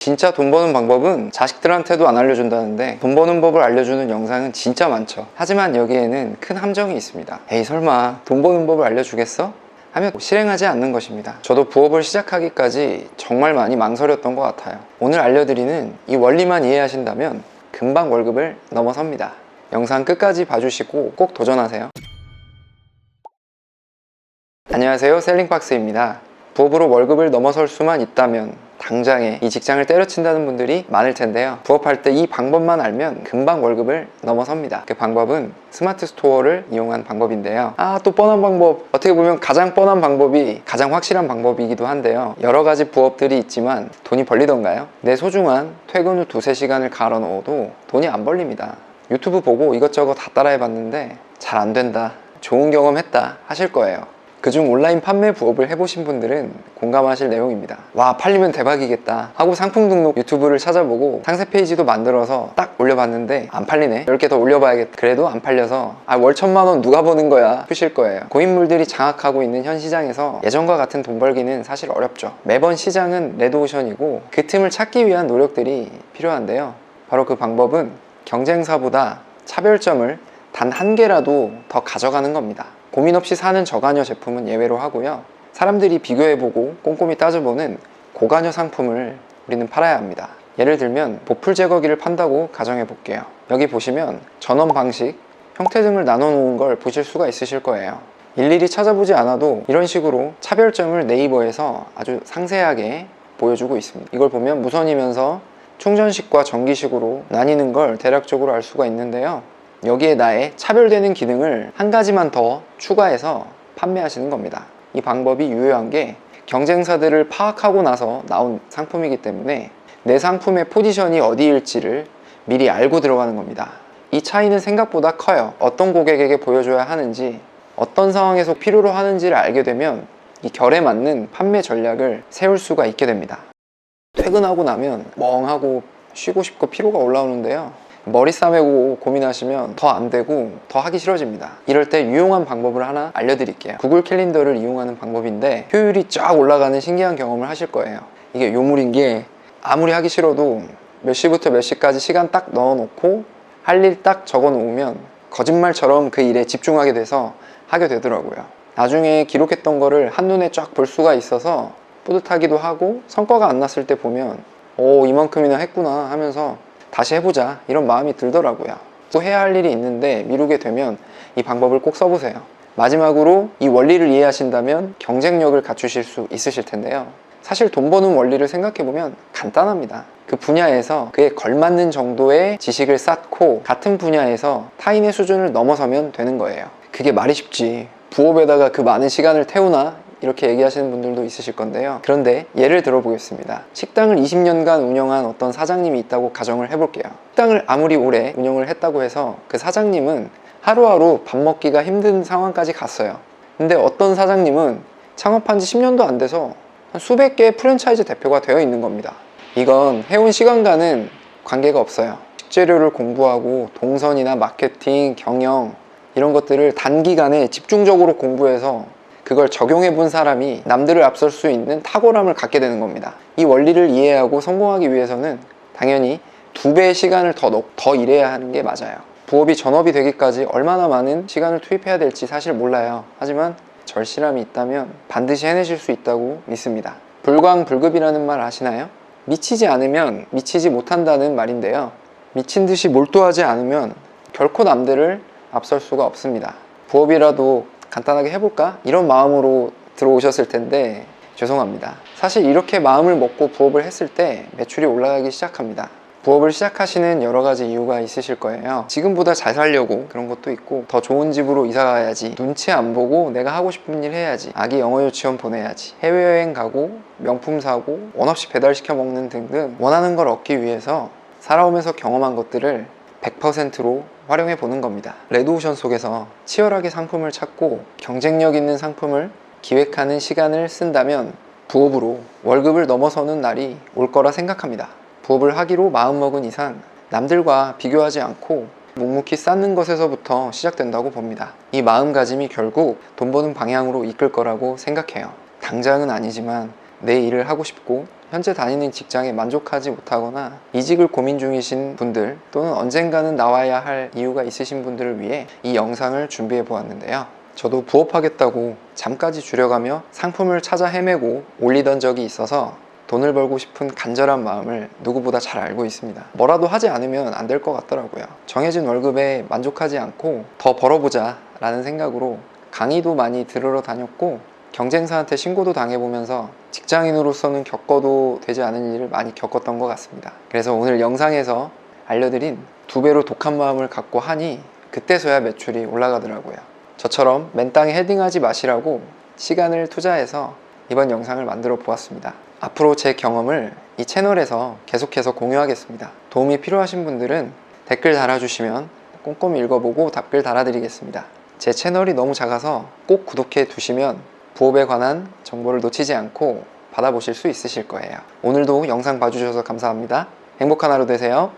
진짜 돈 버는 방법은 자식들한테도 안 알려준다는데 돈 버는 법을 알려주는 영상은 진짜 많죠. 하지만 여기에는 큰 함정이 있습니다. 에이 설마 돈 버는 법을 알려주겠어? 하면 실행하지 않는 것입니다. 저도 부업을 시작하기까지 정말 많이 망설였던 것 같아요. 오늘 알려드리는 이 원리만 이해하신다면 금방 월급을 넘어섭니다. 영상 끝까지 봐주시고 꼭 도전하세요. 안녕하세요, 셀링박스입니다. 부업으로 월급을 넘어설 수만 있다면 당장에 이 직장을 때려친다는 분들이 많을 텐데요. 부업할 때 이 방법만 알면 금방 월급을 넘어섭니다. 그 방법은 스마트 스토어를 이용한 방법인데요. 또 뻔한 방법, 어떻게 보면 가장 뻔한 방법이 가장 확실한 방법이기도 한데요. 여러 가지 부업들이 있지만 돈이 벌리던가요? 내 소중한 퇴근 후 2-3시간을 갈아 넣어도 돈이 안 벌립니다. 유튜브 보고 이것저것 다 따라해 봤는데 잘 안 된다, 좋은 경험 했다 하실 거예요. 그중 온라인 판매 부업을 해보신 분들은 공감하실 내용입니다. 와, 팔리면 대박이겠다 하고 상품 등록 유튜브를 찾아보고 상세 페이지도 만들어서 딱 올려봤는데 안 팔리네, 10개 더 올려봐야겠다. 그래도 안 팔려서 월 1,000만원 누가 버는 거야 싶으실 거예요. 고인물들이 장악하고 있는 현 시장에서 예전과 같은 돈 벌기는 사실 어렵죠. 매번 시장은 레드오션이고 그 틈을 찾기 위한 노력들이 필요한데요. 바로 그 방법은 경쟁사보다 차별점을 단 한 개라도 더 가져가는 겁니다. 고민 없이 사는 저가녀 제품은 예외로 하고요. 사람들이 비교해보고 꼼꼼히 따져보는 고가녀 상품을 우리는 팔아야 합니다. 예를 들면 보풀 제거기를 판다고 가정해 볼게요. 여기 보시면 전원 방식, 형태 등을 나눠 놓은 걸 보실 수가 있으실 거예요. 일일이 찾아보지 않아도 이런 식으로 차별점을 네이버에서 아주 상세하게 보여주고 있습니다. 이걸 보면 무선이면서 충전식과 전기식으로 나뉘는 걸 대략적으로 알 수가 있는데요. 여기에 나의 차별되는 기능을 한 가지만 더 추가해서 판매하시는 겁니다. 이 방법이 유효한 게 경쟁사들을 파악하고 나서 나온 상품이기 때문에 내 상품의 포지션이 어디일지를 미리 알고 들어가는 겁니다. 이 차이는 생각보다 커요. 어떤 고객에게 보여줘야 하는지, 어떤 상황에서 필요로 하는지를 알게 되면 이 결에 맞는 판매 전략을 세울 수가 있게 됩니다. 퇴근하고 나면 멍하고 쉬고 싶고 피로가 올라오는데요. 머리 싸매고 고민하시면 더 안 되고 더 하기 싫어집니다. 이럴 때 유용한 방법을 하나 알려드릴게요. 구글 캘린더를 이용하는 방법인데 효율이 쫙 올라가는 신기한 경험을 하실 거예요. 이게 요물인 게 아무리 하기 싫어도 몇 시부터 몇 시까지 시간 딱 넣어놓고 할 일 딱 적어 놓으면 거짓말처럼 그 일에 집중하게 돼서 하게 되더라고요. 나중에 기록했던 거를 한눈에 쫙 볼 수가 있어서 뿌듯하기도 하고, 성과가 안 났을 때 보면 이만큼이나 했구나 하면서 다시 해보자 이런 마음이 들더라고요. 또 해야 할 일이 있는데 미루게 되면 이 방법을 꼭 써보세요. 마지막으로 이 원리를 이해하신다면 경쟁력을 갖추실 수 있으실 텐데요. 사실 돈 버는 원리를 생각해보면 간단합니다. 그 분야에서 그에 걸맞는 정도의 지식을 쌓고 같은 분야에서 타인의 수준을 넘어서면 되는 거예요. 그게 말이 쉽지 부업에다가 그 많은 시간을 태우나? 이렇게 얘기하시는 분들도 있으실 건데요. 그런데 예를 들어 보겠습니다. 식당을 20년간 운영한 어떤 사장님이 있다고 가정을 해볼게요. 식당을 아무리 오래 운영을 했다고 해서 그 사장님은 하루하루 밥 먹기가 힘든 상황까지 갔어요. 근데 어떤 사장님은 창업한 지 10년도 안 돼서 한 수백 개의 프랜차이즈 대표가 되어 있는 겁니다. 이건 해온 시간과는 관계가 없어요. 식재료를 공부하고 동선이나 마케팅, 경영 이런 것들을 단기간에 집중적으로 공부해서 그걸 적용해 본 사람이 남들을 앞설 수 있는 탁월함을 갖게 되는 겁니다. 이 원리를 이해하고 성공하기 위해서는 당연히 2배의 시간을 더 일해야 하는 게 맞아요. 부업이 전업이 되기까지 얼마나 많은 시간을 투입해야 될지 사실 몰라요. 하지만 절실함이 있다면 반드시 해내실 수 있다고 믿습니다. 불광불급이라는 말 아시나요? 미치지 않으면 미치지 못한다는 말인데요. 미친 듯이 몰두하지 않으면 결코 남들을 앞설 수가 없습니다. 부업이라도 간단하게 해볼까? 이런 마음으로 들어오셨을 텐데 죄송합니다. 사실 이렇게 마음을 먹고 부업을 했을 때 매출이 올라가기 시작합니다. 부업을 시작하시는 여러 가지 이유가 있으실 거예요. 지금보다 잘 살려고 그런 것도 있고, 더 좋은 집으로 이사 가야지, 눈치 안 보고 내가 하고 싶은 일 해야지, 아기 영어 유치원 보내야지, 해외여행 가고 명품 사고 원 없이 배달시켜 먹는 등등 원하는 걸 얻기 위해서 살아오면서 경험한 것들을 100%로 활용해 보는 겁니다. 레드오션 속에서 치열하게 상품을 찾고 경쟁력 있는 상품을 기획하는 시간을 쓴다면 부업으로 월급을 넘어서는 날이 올 거라 생각합니다. 부업을 하기로 마음먹은 이상 남들과 비교하지 않고 묵묵히 쌓는 것에서부터 시작된다고 봅니다. 이 마음가짐이 결국 돈 버는 방향으로 이끌 거라고 생각해요. 당장은 아니지만 내 일을 하고 싶고 현재 다니는 직장에 만족하지 못하거나 이직을 고민 중이신 분들 또는 언젠가는 나와야 할 이유가 있으신 분들을 위해 이 영상을 준비해 보았는데요. 저도 부업하겠다고 잠까지 줄여가며 상품을 찾아 헤매고 올리던 적이 있어서 돈을 벌고 싶은 간절한 마음을 누구보다 잘 알고 있습니다. 뭐라도 하지 않으면 안 될 것 같더라고요. 정해진 월급에 만족하지 않고 더 벌어보자 라는 생각으로 강의도 많이 들으러 다녔고 경쟁사한테 신고도 당해보면서 직장인으로서는 겪어도 되지 않은 일을 많이 겪었던 것 같습니다. 그래서 오늘 영상에서 알려드린 2배로 독한 마음을 갖고 하니 그때서야 매출이 올라가더라고요. 저처럼 맨땅에 헤딩하지 마시라고 시간을 투자해서 이번 영상을 만들어 보았습니다. 앞으로 제 경험을 이 채널에서 계속해서 공유하겠습니다. 도움이 필요하신 분들은 댓글 달아주시면 꼼꼼히 읽어보고 답글 달아드리겠습니다. 제 채널이 너무 작아서 꼭 구독해 두시면 부업에 관한 정보를 놓치지 않고 받아보실 수 있으실 거예요. 오늘도 영상 봐주셔서 감사합니다. 행복한 하루 되세요.